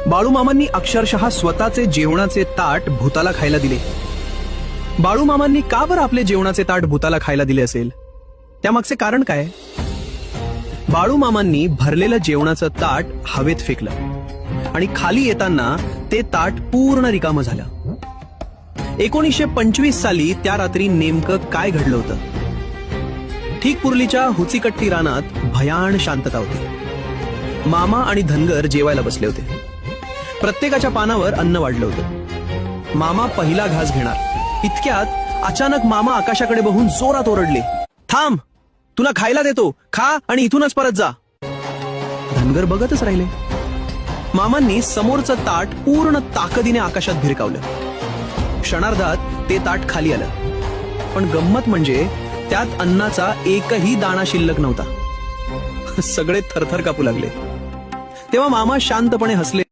बाळूमामांनी अक्षरशः स्वतःचे जेवणाचे ताट भूताला खायला दिले. बाळूमामांनी का बरं आपले जेवणाचे ताट भूताला खायला दिले असेल? त्यामागचे कारण काय? बाळूमामांनी भरलेलं जेवणाचं ताट हवेत फेकलं आणि खाली येताना ते ताट पूर्ण रिकामं झालं. 1925 साली त्या रात्री नेमकं काय घडलं होतं? ठीक पुर्लीच्या हुचीकट्टी रानात भयान शांतता होती. मामा आणि धनगर जेवायला बसले होते. प्रत्येकाच्या पानावर अन्न वाढलं होतं. मामा पहिला घास घेणार इतक्यात अचानक मामा आकाशाकडे बघून जोरात ओरडले, थांब, तुला खायला देतो, खा आणि इथूनच परत जा. धनगर बघतच राहिले. मामांनी समोरचं ताट पूर्ण ताकदीने आकाशात भिरकावलं. क्षणार्धात ते ताट खाली आलं. पण गंमत म्हणजे त्यात अन्नाचा एकही दाणा शिल्लक नव्हता. सगळे थरथर कापू लागले. तेव्हा मामा शांतपणे हसले.